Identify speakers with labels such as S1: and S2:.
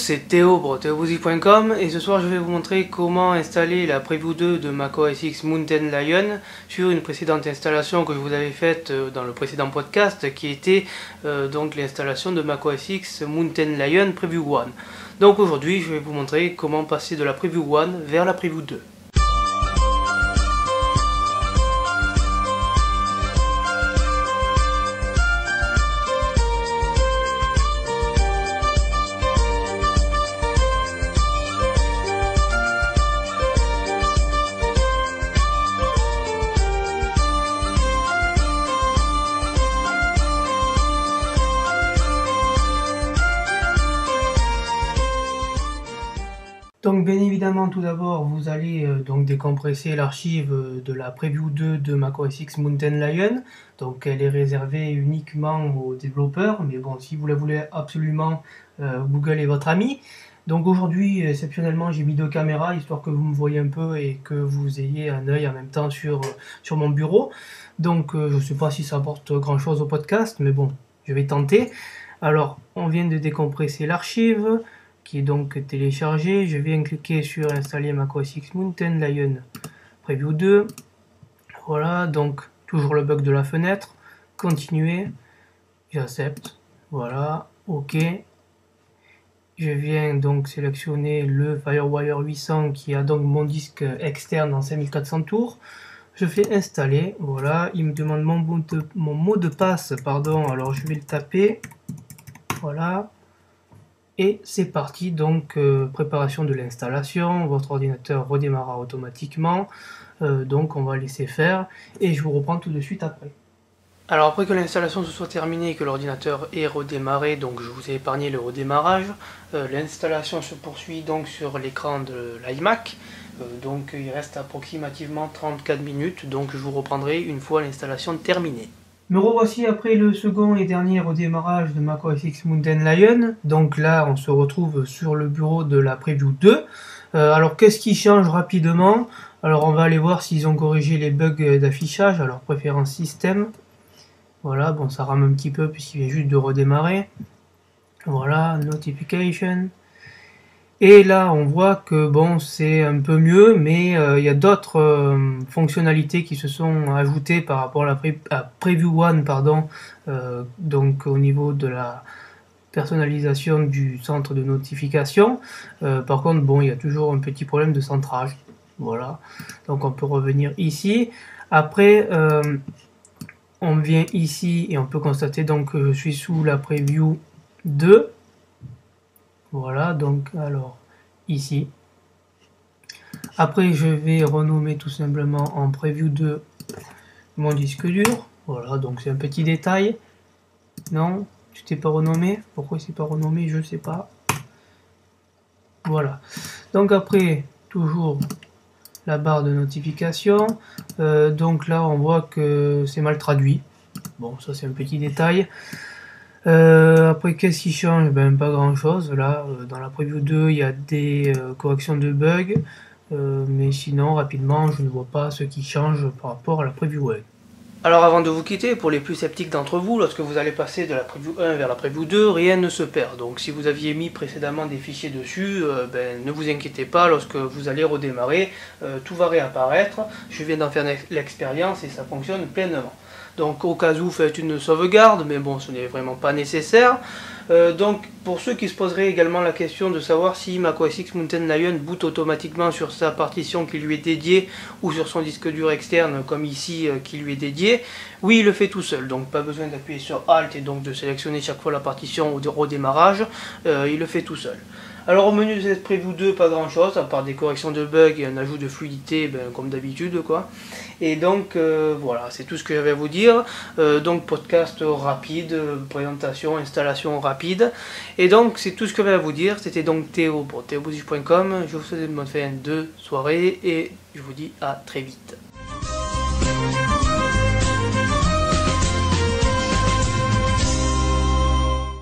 S1: c'est Théo pour theobouzy.com et ce soir je vais vous montrer comment installer la Preview 2 de macOS X Mountain Lion sur une précédente installation que je vous avais faite dans le précédent podcast qui était donc l'installation de macOS X Mountain Lion Preview 1. Donc aujourd'hui je vais vous montrer comment passer de la Preview 1 vers la Preview 2. Donc bien évidemment tout d'abord vous allez donc décompresser l'archive de la Preview 2 de macOS X Mountain Lion. Donc elle est réservée uniquement aux développeurs, mais bon si vous la voulez absolument, Google est votre ami. Donc aujourd'hui exceptionnellement j'ai mis 2 caméras histoire que vous me voyez un peu et que vous ayez un œil en même temps sur mon bureau. Donc je ne sais pas si ça apporte grand chose au podcast, mais bon je vais tenter. Alors on vient de décompresser l'archive qui est donc téléchargé. Je viens cliquer sur installer macOS X Mountain Lion Preview 2. Voilà, donc toujours le bug de la fenêtre. Continuer. J'accepte. Voilà, OK. Je viens donc sélectionner le FireWire 800 qui a donc mon disque externe en 5400 tours. Je fais installer. Voilà, il me demande mon mot de passe, pardon. Alors je vais le taper. Voilà. Et c'est parti, donc préparation de l'installation, votre ordinateur redémarrera automatiquement, donc on va laisser faire et je vous reprends tout de suite après. Alors après que l'installation se soit terminée et que l'ordinateur est redémarré, donc je vous ai épargné le redémarrage, l'installation se poursuit donc sur l'écran de l'iMac, donc il reste approximativement 34 minutes, donc je vous reprendrai une fois l'installation terminée. Me revoici après le second et dernier redémarrage de macOS X Mountain Lion. Donc là, on se retrouve sur le bureau de la Preview 2. Alors, qu'est-ce qui change rapidement? Alors, on va aller voir s'ils ont corrigé les bugs d'affichage. Alors, préférence système. Voilà, bon, ça rame un petit peu puisqu'il vient juste de redémarrer. Voilà, notification. Et là, on voit que bon, c'est un peu mieux, mais il y a d'autres fonctionnalités qui se sont ajoutées par rapport à la Preview 1, pardon, donc au niveau de la personnalisation du centre de notification. Par contre, bon, il y a toujours un petit problème de centrage. Voilà, donc on peut revenir ici. Après, on vient ici et on peut constater donc que je suis sous la Preview 2. Voilà, donc alors ici. Après, je vais renommer tout simplement en Preview 2 mon disque dur. Voilà, donc c'est un petit détail. Non, tu t'es pas renommé. Pourquoi c'est pas renommé, je sais pas. Voilà. Donc après, toujours la barre de notification. Donc là, on voit que c'est mal traduit. Bon, ça c'est un petit détail. Après, qu'est-ce qui change? Ben, pas grand chose. Là, dans la Preview 2, il y a des corrections de bugs, mais sinon, rapidement, je ne vois pas ce qui change par rapport à la Preview 1. Alors, avant de vous quitter, pour les plus sceptiques d'entre vous, lorsque vous allez passer de la Preview 1 vers la Preview 2, rien ne se perd. Donc, si vous aviez mis précédemment des fichiers dessus, ben, ne vous inquiétez pas, lorsque vous allez redémarrer, tout va réapparaître. Je viens d'en faire l'expérience et ça fonctionne pleinement. Donc au cas où, faites une sauvegarde, mais bon, ce n'est vraiment pas nécessaire. Donc pour ceux qui se poseraient également la question de savoir si macOS X Mountain Lion boot automatiquement sur sa partition qui lui est dédiée ou sur son disque dur externe comme ici qui lui est dédié, oui, il le fait tout seul. Donc pas besoin d'appuyer sur Alt et donc de sélectionner chaque fois la partition au redémarrage, il le fait tout seul. Alors au menu de cette Preview 2, pas grand chose, à part des corrections de bugs et un ajout de fluidité, ben, comme d'habitude quoi. Et donc voilà, c'est tout ce que j'avais à vous dire. Donc podcast rapide, présentation, installation rapide. Et donc c'est tout ce que j'avais à vous dire. C'était donc Théo pour theobouzy.com. Je vous souhaite une bonne fin de soirée et je vous dis à très vite.